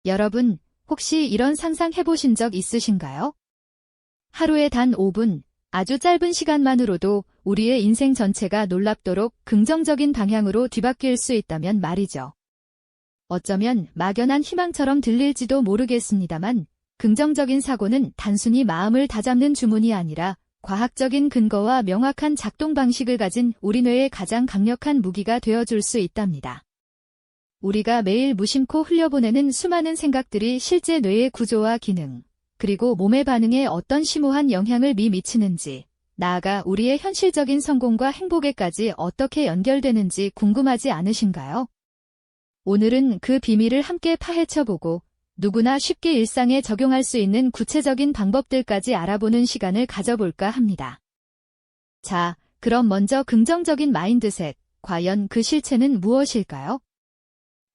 여러분, 혹시 이런 상상 해보신 적 있으신가요? 하루에 단 5분, 아주 짧은 시간만으로도 우리의 인생 전체가 놀랍도록 긍정적인 방향으로 뒤바뀔 수 있다면 말이죠. 어쩌면 막연한 희망처럼 들릴지도 모르겠습니다만, 긍정적인 사고는 단순히 마음을 다잡는 주문이 아니라 과학적인 근거와 명확한 작동 방식을 가진 우리 뇌의 가장 강력한 무기가 되어줄 수 있답니다. 우리가 매일 무심코 흘려보내는 수많은 생각들이 실제 뇌의 구조와 기능, 그리고 몸의 반응에 어떤 심오한 영향을 미치는지, 나아가 우리의 현실적인 성공과 행복에까지 어떻게 연결되는지 궁금하지 않으신가요? 오늘은 그 비밀을 함께 파헤쳐보고 누구나 쉽게 일상에 적용할 수 있는 구체적인 방법들까지 알아보는 시간을 가져볼까 합니다. 자, 그럼 먼저 긍정적인 마인드셋, 과연 그 실체는 무엇일까요?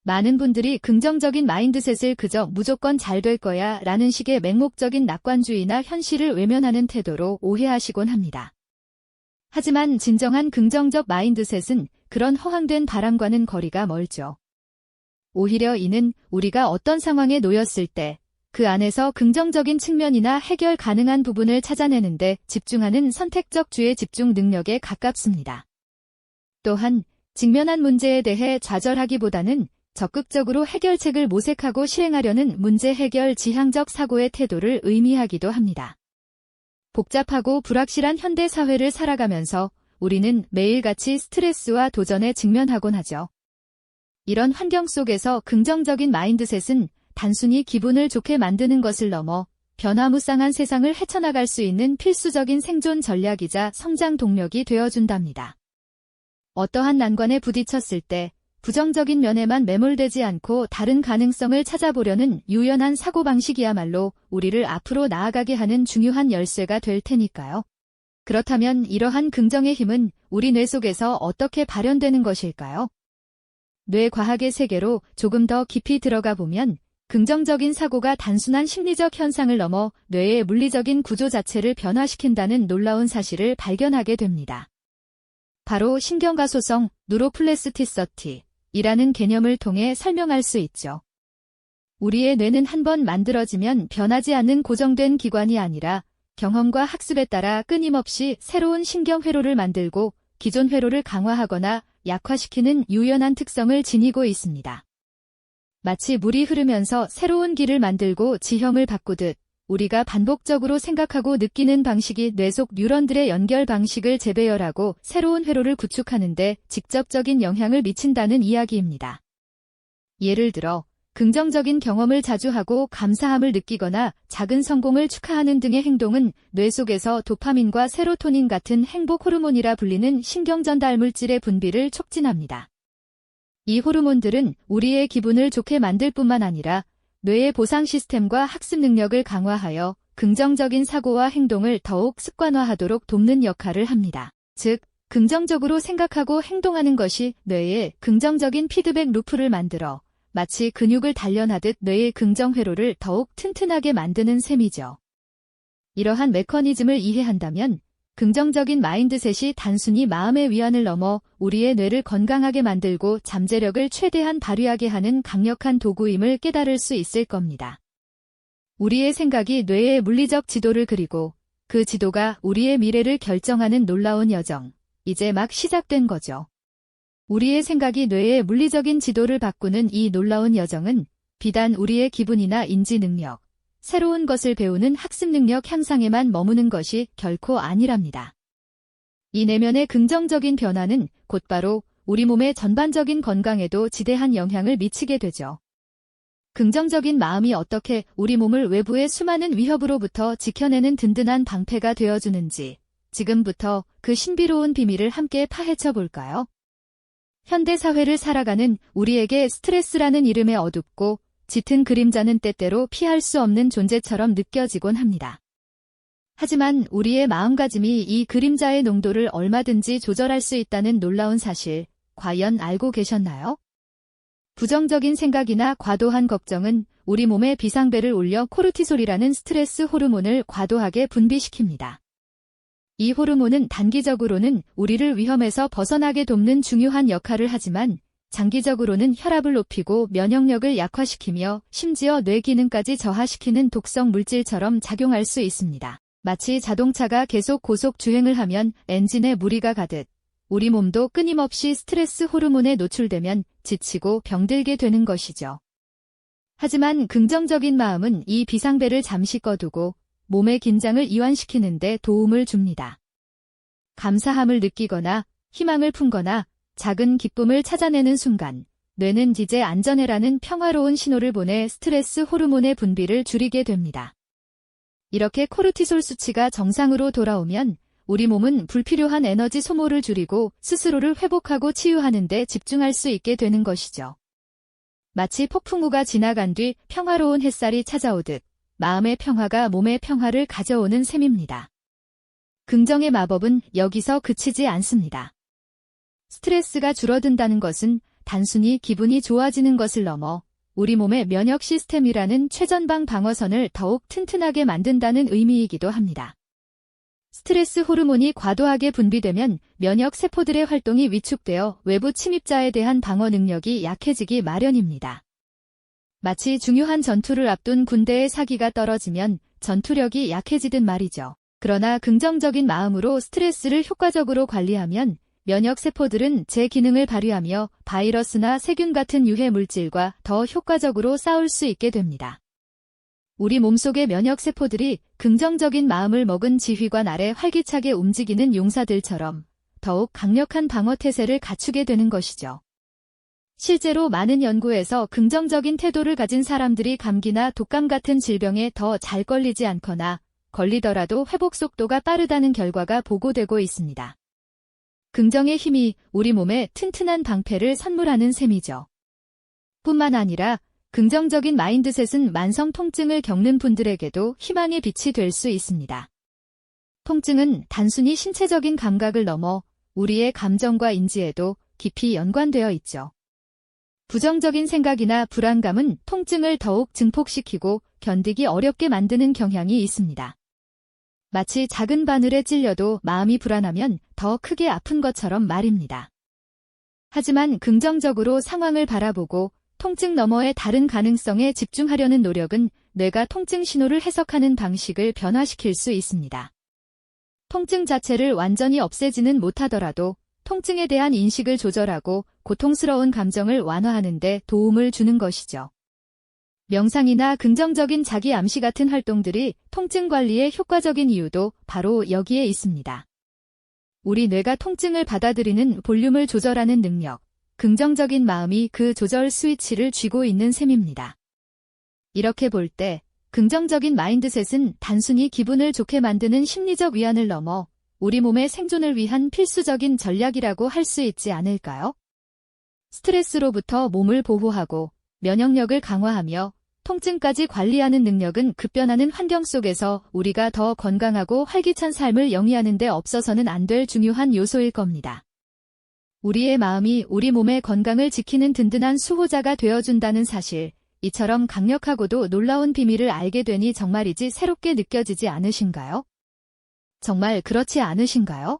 많은 분들이 긍정적인 마인드셋을 그저 무조건 잘 될 거야 라는 식의 맹목적인 낙관주의나 현실을 외면하는 태도로 오해하시곤 합니다. 하지만 진정한 긍정적 마인드셋은 그런 허황된 바람과는 거리가 멀죠. 오히려 이는 우리가 어떤 상황에 놓였을 때 그 안에서 긍정적인 측면이나 해결 가능한 부분을 찾아내는데 집중하는 선택적 주의 집중 능력에 가깝습니다. 또한 직면한 문제에 대해 좌절하기보다는 적극적으로 해결책을 모색하고 실행하려는 문제 해결 지향적 사고의 태도를 의미하기도 합니다. 복잡하고 불확실한 현대 사회를 살아가면서 우리는 매일같이 스트레스와 도전에 직면하곤 하죠. 이런 환경 속에서 긍정적인 마인드셋은 단순히 기분을 좋게 만드는 것을 넘어 변화무쌍한 세상을 헤쳐나갈 수 있는 필수적인 생존 전략이자 성장 동력이 되어준답니다. 어떠한 난관에 부딪혔을 때 부정적인 면에만 매몰되지 않고 다른 가능성을 찾아보려는 유연한 사고방식이야말로 우리를 앞으로 나아가게 하는 중요한 열쇠가 될 테니까요. 그렇다면 이러한 긍정의 힘은 우리 뇌 속에서 어떻게 발현되는 것일까요? 뇌과학의 세계로 조금 더 깊이 들어가 보면 긍정적인 사고가 단순한 심리적 현상을 넘어 뇌의 물리적인 구조 자체를 변화시킨다는 놀라운 사실을 발견하게 됩니다. 바로 신경가소성 뉴로플라스티시티라는 개념을 통해 설명할 수 있죠. 우리의 뇌는 한번 만들어지면 변하지 않는 고정된 기관이 아니라 경험과 학습에 따라 끊임없이 새로운 신경회로를 만들고 기존 회로를 강화하거나 약화시키는 유연한 특성을 지니고 있습니다. 마치 물이 흐르면서 새로운 길을 만들고 지형을 바꾸듯 우리가 반복적으로 생각하고 느끼는 방식이 뇌 속 뉴런들의 연결 방식을 재배열하고 새로운 회로를 구축하는 데 직접적인 영향을 미친다는 이야기입니다. 예를 들어 긍정적인 경험을 자주 하고 감사함을 느끼거나 작은 성공을 축하하는 등의 행동은 뇌 속에서 도파민과 세로토닌 같은 행복 호르몬이라 불리는 신경전달 물질의 분비를 촉진합니다. 이 호르몬들은 우리의 기분을 좋게 만들 뿐만 아니라 뇌의 보상 시스템과 학습 능력을 강화하여 긍정적인 사고와 행동을 더욱 습관화하도록 돕는 역할을 합니다. 즉, 긍정적으로 생각하고 행동하는 것이 뇌에 긍정적인 피드백 루프를 만들어 마치 근육을 단련하듯 뇌의 긍정 회로를 더욱 튼튼하게 만드는 셈이죠. 이러한 메커니즘을 이해한다면 긍정적인 마인드셋이 단순히 마음의 위안을 넘어 우리의 뇌를 건강하게 만들고 잠재력을 최대한 발휘하게 하는 강력한 도구임을 깨달을 수 있을 겁니다. 우리의 생각이 뇌의 물리적 지도를 그리고 그 지도가 우리의 미래를 결정하는 놀라운 여정, 이제 막 시작된 거죠. 우리의 생각이 뇌의 물리적인 지도를 바꾸는 이 놀라운 여정은 비단 우리의 기분이나 인지 능력, 새로운 것을 배우는 학습 능력 향상에만 머무는 것이 결코 아니랍니다. 이 내면의 긍정적인 변화는 곧바로 우리 몸의 전반적인 건강에도 지대한 영향을 미치게 되죠. 긍정적인 마음이 어떻게 우리 몸을 외부의 수많은 위협으로부터 지켜내는 든든한 방패가 되어주는지 지금부터 그 신비로운 비밀을 함께 파헤쳐 볼까요? 현대사회를 살아가는 우리에게 스트레스라는 이름의 어둡고 짙은 그림자는 때때로 피할 수 없는 존재처럼 느껴지곤 합니다. 하지만 우리의 마음가짐이 이 그림자의 농도를 얼마든지 조절할 수 있다는 놀라운 사실, 과연 알고 계셨나요? 부정적인 생각이나 과도한 걱정은 우리 몸의 비상벨을 울려 코르티솔이라는 스트레스 호르몬을 과도하게 분비시킵니다. 이 호르몬은 단기적으로는 우리를 위험에서 벗어나게 돕는 중요한 역할을 하지만 장기적으로는 혈압을 높이고 면역력을 약화시키며 심지어 뇌 기능까지 저하시키는 독성 물질처럼 작용할 수 있습니다. 마치 자동차가 계속 고속 주행을 하면 엔진에 무리가 가듯 우리 몸도 끊임없이 스트레스 호르몬에 노출되면 지치고 병들게 되는 것이죠. 하지만 긍정적인 마음은 이 비상벨을 잠시 꺼두고 몸의 긴장을 이완시키는 데 도움을 줍니다. 감사함을 느끼거나 희망을 품거나 작은 기쁨을 찾아내는 순간 뇌는 이제 안전해라는 평화로운 신호를 보내 스트레스 호르몬의 분비를 줄이게 됩니다. 이렇게 코르티솔 수치가 정상으로 돌아오면 우리 몸은 불필요한 에너지 소모를 줄이고 스스로를 회복하고 치유하는 데 집중할 수 있게 되는 것이죠. 마치 폭풍우가 지나간 뒤 평화로운 햇살이 찾아오듯 마음의 평화가 몸의 평화를 가져오는 셈입니다. 긍정의 마법은 여기서 그치지 않습니다. 스트레스가 줄어든다는 것은 단순히 기분이 좋아지는 것을 넘어 우리 몸의 면역 시스템이라는 최전방 방어선을 더욱 튼튼하게 만든다는 의미이기도 합니다. 스트레스 호르몬이 과도하게 분비되면 면역 세포들의 활동이 위축되어 외부 침입자에 대한 방어 능력이 약해지기 마련입니다. 마치 중요한 전투를 앞둔 군대의 사기가 떨어지면 전투력이 약해지듯 말이죠. 그러나 긍정적인 마음으로 스트레스를 효과적으로 관리하면 면역 세포들은 제 기능을 발휘하며 바이러스나 세균 같은 유해 물질과 더 효과적으로 싸울 수 있게 됩니다. 우리 몸속의 면역 세포들이 긍정적인 마음을 먹은 지휘관 아래 활기차게 움직이는 용사들처럼 더욱 강력한 방어 태세를 갖추게 되는 것이죠. 실제로 많은 연구에서 긍정적인 태도를 가진 사람들이 감기나 독감 같은 질병에 더 잘 걸리지 않거나 걸리더라도 회복 속도가 빠르다는 결과가 보고되고 있습니다. 긍정의 힘이 우리 몸에 튼튼한 방패를 선물하는 셈이죠. 뿐만 아니라 긍정적인 마인드셋은 만성 통증을 겪는 분들에게도 희망의 빛이 될 수 있습니다. 통증은 단순히 신체적인 감각을 넘어 우리의 감정과 인지에도 깊이 연관되어 있죠. 부정적인 생각이나 불안감은 통증을 더욱 증폭시키고 견디기 어렵게 만드는 경향이 있습니다. 마치 작은 바늘에 찔려도 마음이 불안하면 더 크게 아픈 것처럼 말입니다. 하지만 긍정적으로 상황을 바라보고 통증 너머의 다른 가능성에 집중하려는 노력은 뇌가 통증 신호를 해석하는 방식을 변화시킬 수 있습니다. 통증 자체를 완전히 없애지는 못하더라도 통증에 대한 인식을 조절하고 고통스러운 감정을 완화하는 데 도움을 주는 것이죠. 명상이나 긍정적인 자기 암시 같은 활동들이 통증 관리에 효과적인 이유도 바로 여기에 있습니다. 우리 뇌가 통증을 받아들이는 볼륨을 조절하는 능력, 긍정적인 마음이 그 조절 스위치를 쥐고 있는 셈입니다. 이렇게 볼 때 긍정적인 마인드셋은 단순히 기분을 좋게 만드는 심리적 위안을 넘어 우리 몸의 생존을 위한 필수적인 전략이라고 할 수 있지 않을까요? 스트레스로부터 몸을 보호하고 면역력을 강화하며 통증까지 관리하는 능력은 급변하는 환경 속에서 우리가 더 건강하고 활기찬 삶을 영위하는 데 없어서는 안 될 중요한 요소일 겁니다. 우리의 마음이 우리 몸의 건강을 지키는 든든한 수호자가 되어준다는 사실, 이처럼 강력하고도 놀라운 비밀을 알게 되니 정말이지 새롭게 느껴지지 않으신가요? 정말 그렇지 않으신가요?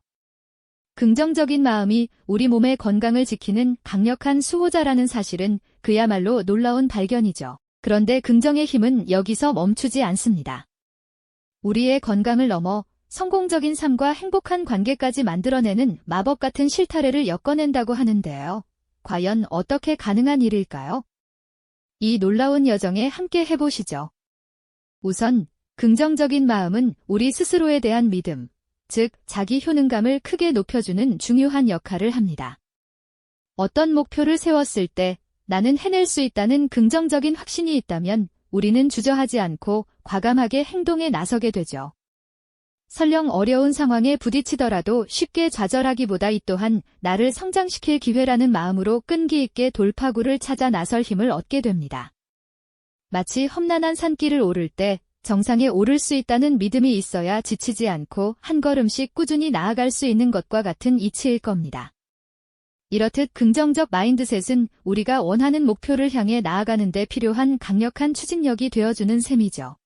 긍정적인 마음이 우리 몸의 건강을 지키는 강력한 수호자라는 사실은 그야말로 놀라운 발견이죠. 그런데 긍정의 힘은 여기서 멈추지 않습니다. 우리의 건강을 넘어 성공적인 삶과 행복한 관계까지 만들어내는 마법 같은 실타래를 엮어낸다고 하는데요. 과연 어떻게 가능한 일일까요? 이 놀라운 여정에 함께 해보시죠. 우선 긍정적인 마음은 우리 스스로에 대한 믿음, 즉 자기 효능감을 크게 높여주는 중요한 역할을 합니다. 어떤 목표를 세웠을 때 나는 해낼 수 있다는 긍정적인 확신이 있다면 우리는 주저하지 않고 과감하게 행동에 나서게 되죠. 설령 어려운 상황에 부딪히더라도 쉽게 좌절하기보다 이 또한 나를 성장시킬 기회라는 마음으로 끈기 있게 돌파구를 찾아 나설 힘을 얻게 됩니다. 마치 험난한 산길을 오를 때 정상에 오를 수 있다는 믿음이 있어야 지치지 않고 한 걸음씩 꾸준히 나아갈 수 있는 것과 같은 이치일 겁니다. 이렇듯 긍정적 마인드셋은 우리가 원하는 목표를 향해 나아가는 데 필요한 강력한 추진력이 되어주는 셈이죠.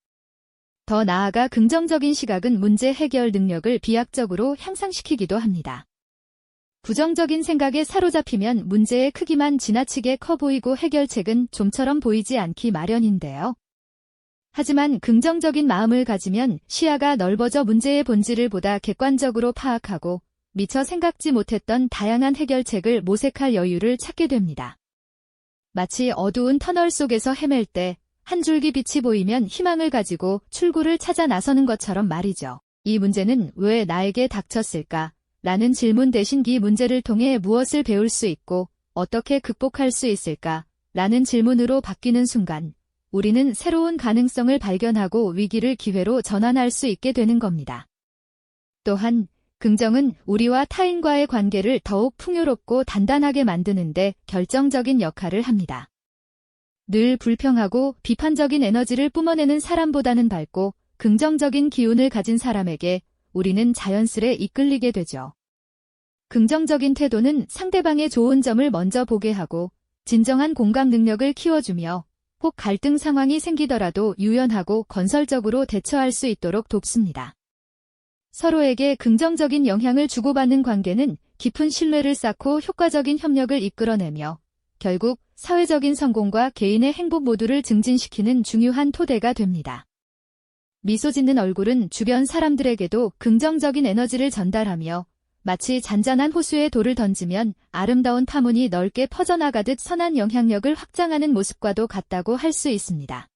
더 나아가 긍정적인 시각은 문제 해결 능력을 비약적으로 향상시키기도 합니다. 부정적인 생각에 사로잡히면 문제의 크기만 지나치게 커 보이고 해결책은 좀처럼 보이지 않기 마련인데요. 하지만 긍정적인 마음을 가지면 시야가 넓어져 문제의 본질을 보다 객관적으로 파악하고 미처 생각지 못했던 다양한 해결책을 모색할 여유를 찾게 됩니다. 마치 어두운 터널 속에서 헤맬 때 한 줄기 빛이 보이면 희망을 가지고 출구를 찾아 나서는 것처럼 말이죠. 이 문제는 왜 나에게 닥쳤을까? 라는 질문 대신 이 문제를 통해 무엇을 배울 수 있고 어떻게 극복할 수 있을까? 라는 질문으로 바뀌는 순간 우리는 새로운 가능성을 발견하고 위기를 기회로 전환할 수 있게 되는 겁니다. 또한 긍정은 우리와 타인과의 관계를 더욱 풍요롭고 단단하게 만드는데 결정적인 역할을 합니다. 늘 불평하고 비판적인 에너지를 뿜어내는 사람보다는 밝고 긍정적인 기운을 가진 사람에게 우리는 자연스레 이끌리게 되죠. 긍정적인 태도는 상대방의 좋은 점을 먼저 보게 하고 진정한 공감 능력을 키워주며 혹 갈등 상황이 생기더라도 유연하고 건설적으로 대처할 수 있도록 돕습니다. 서로에게 긍정적인 영향을 주고받는 관계는 깊은 신뢰를 쌓고 효과적인 협력을 이끌어내며 결국 사회적인 성공과 개인의 행복 모두를 증진시키는 중요한 토대가 됩니다. 미소 짓는 얼굴은 주변 사람들에게도 긍정적인 에너지를 전달하며 마치 잔잔한 호수에 돌을 던지면 아름다운 파문이 넓게 퍼져나가듯 선한 영향력을 확장하는 모습과도 같다고 할 수 있습니다.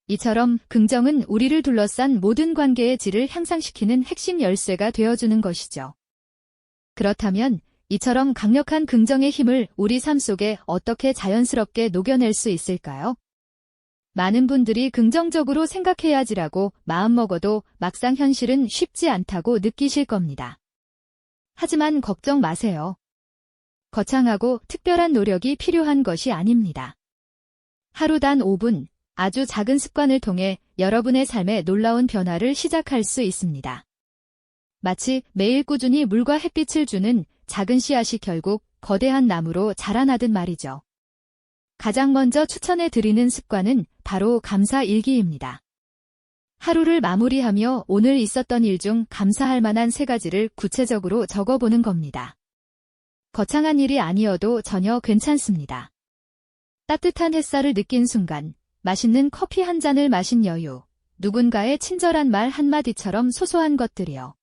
이처럼 긍정은 우리를 둘러싼 모든 관계의 질을 향상시키는 핵심 열쇠가 되어주는 것이죠. 그렇다면 이처럼 강력한 긍정의 힘을 우리 삶 속에 어떻게 자연스럽게 녹여낼 수 있을까요? 많은 분들이 긍정적으로 생각해야지라고 마음먹어도 막상 현실은 쉽지 않다고 느끼실 겁니다. 하지만 걱정 마세요. 거창하고 특별한 노력이 필요한 것이 아닙니다. 하루 단 5분, 아주 작은 습관을 통해 여러분의 삶에 놀라운 변화를 시작할 수 있습니다. 마치 매일 꾸준히 물과 햇빛을 주는 작은 씨앗이 결국 거대한 나무로 자라나듯 말이죠. 가장 먼저 추천해 드리는 습관은 바로 감사 일기입니다. 하루를 마무리하며 오늘 있었던 일 중 감사할 만한 3가지를 구체적으로 적어보는 겁니다. 거창한 일이 아니어도 전혀 괜찮습니다. 따뜻한 햇살을 느낀 순간, 맛있는 커피 한 잔을 마신 여유, 누군가의 친절한 말 한마디처럼 소소한 것들이요.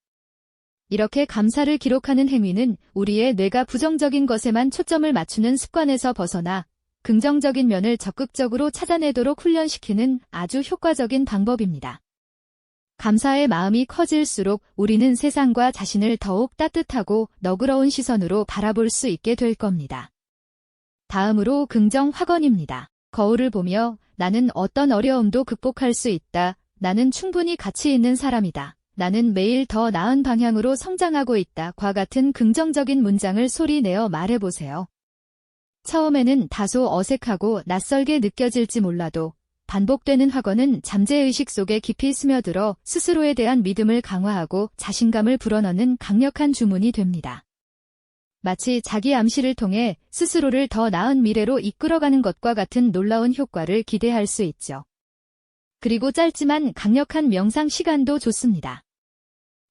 이렇게 감사를 기록하는 행위는 우리의 뇌가 부정적인 것에만 초점을 맞추는 습관에서 벗어나 긍정적인 면을 적극적으로 찾아내도록 훈련시키는 아주 효과적인 방법입니다. 감사의 마음이 커질수록 우리는 세상과 자신을 더욱 따뜻하고 너그러운 시선으로 바라볼 수 있게 될 겁니다. 다음으로 긍정 확언입니다. 거울을 보며 나는 어떤 어려움도 극복할 수 있다. 나는 충분히 가치 있는 사람이다. 나는 매일 더 나은 방향으로 성장하고 있다. 과 같은 긍정적인 문장을 소리내어 말해보세요. 처음에는 다소 어색하고 낯설게 느껴질지 몰라도 반복되는 확언은 잠재의식 속에 깊이 스며들어 스스로에 대한 믿음을 강화하고 자신감을 불어넣는 강력한 주문이 됩니다. 마치 자기 암시를 통해 스스로를 더 나은 미래로 이끌어가는 것과 같은 놀라운 효과를 기대할 수 있죠. 그리고 짧지만 강력한 명상 시간도 좋습니다.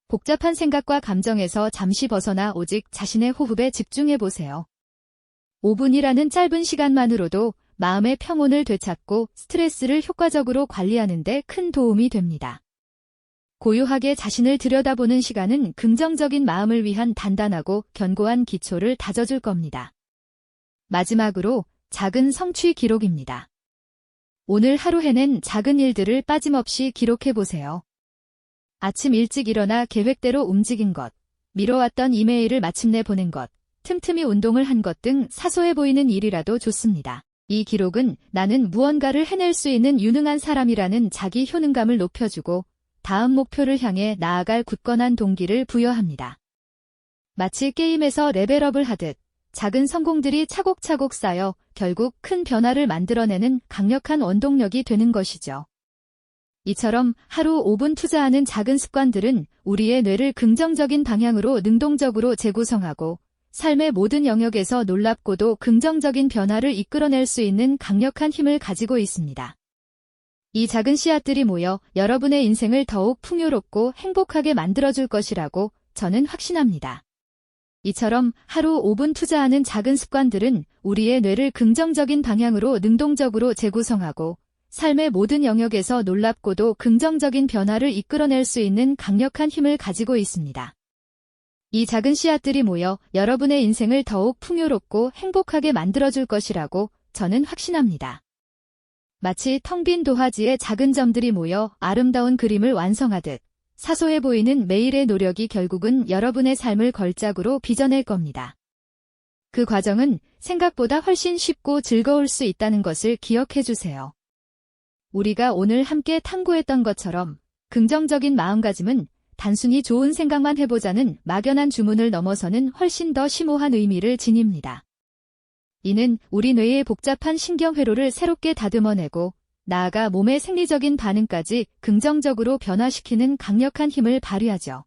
복잡한 생각과 감정에서 잠시 벗어나 오직 자신의 호흡에 집중해보세요. 5분이라는 짧은 시간만으로도 마음의 평온을 되찾고 스트레스를 효과적으로 관리하는 데 큰 도움이 됩니다. 고요하게 자신을 들여다보는 시간은 긍정적인 마음을 위한 단단하고 견고한 기초를 다져줄 겁니다. 마지막으로 작은 성취 기록입니다. 오늘 하루 해낸 작은 일들을 빠짐없이 기록해보세요. 아침 일찍 일어나 계획대로 움직인 것, 미뤄왔던 이메일을 마침내 보낸 것, 틈틈이 운동을 한 것 등 사소해 보이는 일이라도 좋습니다. 이 기록은 나는 무언가를 해낼 수 있는 유능한 사람이라는 자기 효능감을 높여주고 다음 목표를 향해 나아갈 굳건한 동기를 부여합니다. 마치 게임에서 레벨업을 하듯 작은 성공들이 차곡차곡 쌓여 결국 큰 변화를 만들어내는 강력한 원동력이 되는 것이죠. 이처럼 하루 5분 투자하는 작은 습관들은 우리의 뇌를 긍정적인 방향으로 능동적으로 재구성하고 삶의 모든 영역에서 놀랍고도 긍정적인 변화를 이끌어낼 수 있는 강력한 힘을 가지고 있습니다. 이 작은 씨앗들이 모여 여러분의 인생을 더욱 풍요롭고 행복하게 만들어줄 것이라고 저는 확신합니다. 이처럼 하루 5분 투자하는 작은 습관들은 우리의 뇌를 긍정적인 방향으로 능동적으로 재구성하고 삶의 모든 영역에서 놀랍고도 긍정적인 변화를 이끌어낼 수 있는 강력한 힘을 가지고 있습니다. 이 작은 씨앗들이 모여 여러분의 인생을 더욱 풍요롭고 행복하게 만들어줄 것이라고 저는 확신합니다. 마치 텅 빈 도화지에 작은 점들이 모여 아름다운 그림을 완성하듯 사소해 보이는 매일의 노력이 결국은 여러분의 삶을 걸작으로 빚어낼 겁니다. 그 과정은 생각보다 훨씬 쉽고 즐거울 수 있다는 것을 기억해 주세요. 우리가 오늘 함께 탐구했던 것처럼 긍정적인 마음가짐은 단순히 좋은 생각만 해보자는 막연한 주문을 넘어서는 훨씬 더 심오한 의미를 지닙니다. 이는 우리 뇌의 복잡한 신경회로를 새롭게 다듬어내고 나아가 몸의 생리적인 반응까지 긍정적으로 변화시키는 강력한 힘을 발휘하죠.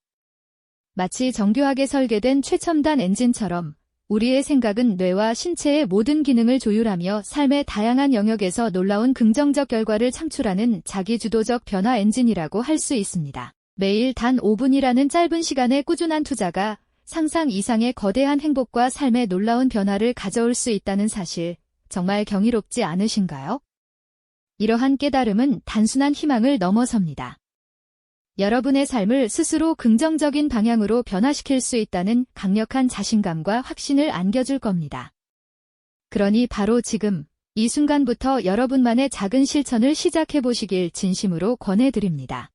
마치 정교하게 설계된 최첨단 엔진처럼 우리의 생각은 뇌와 신체의 모든 기능을 조율하며 삶의 다양한 영역에서 놀라운 긍정적 결과를 창출하는 자기주도적 변화 엔진이라고 할 수 있습니다. 매일 단 5분이라는 짧은 시간의 꾸준한 투자가 상상 이상의 거대한 행복과 삶의 놀라운 변화를 가져올 수 있다는 사실, 정말 경이롭지 않으신가요? 이러한 깨달음은 단순한 희망을 넘어섭니다. 여러분의 삶을 스스로 긍정적인 방향으로 변화시킬 수 있다는 강력한 자신감과 확신을 안겨줄 겁니다. 그러니 바로 지금, 이 순간부터 여러분만의 작은 실천을 시작해보시길 진심으로 권해드립니다.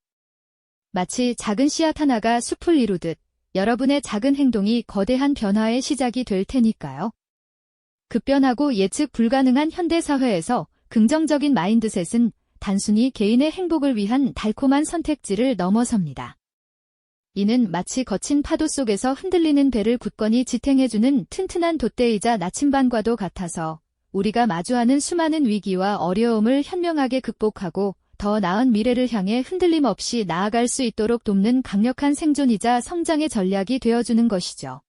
마치 작은 씨앗 하나가 숲을 이루듯 여러분의 작은 행동이 거대한 변화의 시작이 될 테니까요. 급변하고 예측 불가능한 현대사회에서 긍정적인 마인드셋은 단순히 개인의 행복을 위한 달콤한 선택지를 넘어섭니다. 이는 마치 거친 파도 속에서 흔들리는 배를 굳건히 지탱해주는 튼튼한 돛대이자 나침반과도 같아서 우리가 마주하는 수많은 위기와 어려움을 현명하게 극복하고 더 나은 미래를 향해 흔들림 없이 나아갈 수 있도록 돕는 강력한 생존이자 성장의 전략이 되어주는 것이죠.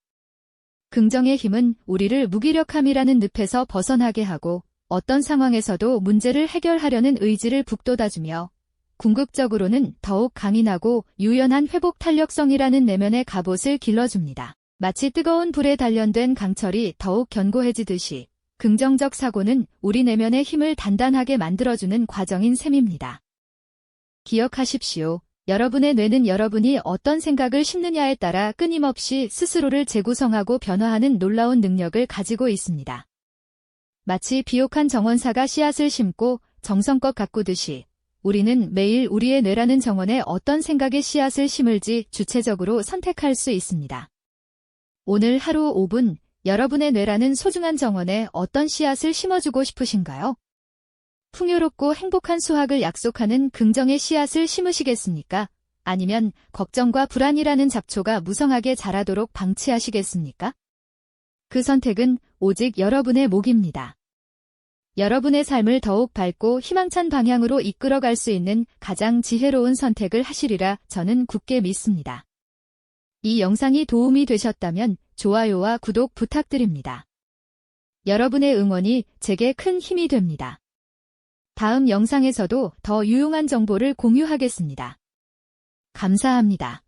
긍정의 힘은 우리를 무기력함이라는 늪에서 벗어나게 하고 어떤 상황에서도 문제를 해결하려는 의지를 북돋아주며 궁극적으로는 더욱 강인하고 유연한 회복 탄력성이라는 내면의 갑옷을 길러줍니다. 마치 뜨거운 불에 단련된 강철이 더욱 견고해지듯이 긍정적 사고는 우리 내면의 힘을 단단하게 만들어주는 과정인 셈입니다. 기억하십시오. 여러분의 뇌는 여러분이 어떤 생각을 심느냐에 따라 끊임없이 스스로를 재구성하고 변화하는 놀라운 능력을 가지고 있습니다. 마치 비옥한 정원사가 씨앗을 심고 정성껏 가꾸듯이 우리는 매일 우리의 뇌라는 정원에 어떤 생각의 씨앗을 심을지 주체적으로 선택할 수 있습니다. 오늘 하루 5분 여러분의 뇌라는 소중한 정원에 어떤 씨앗을 심어주고 싶으신가요? 풍요롭고 행복한 수확을 약속하는 긍정의 씨앗을 심으시겠습니까? 아니면 걱정과 불안이라는 잡초가 무성하게 자라도록 방치하시겠습니까? 그 선택은 오직 여러분의 몫입니다. 여러분의 삶을 더욱 밝고 희망찬 방향으로 이끌어갈 수 있는 가장 지혜로운 선택을 하시리라 저는 굳게 믿습니다. 이 영상이 도움이 되셨다면 좋아요와 구독 부탁드립니다. 여러분의 응원이 제게 큰 힘이 됩니다. 다음 영상에서도 더 유용한 정보를 공유하겠습니다. 감사합니다.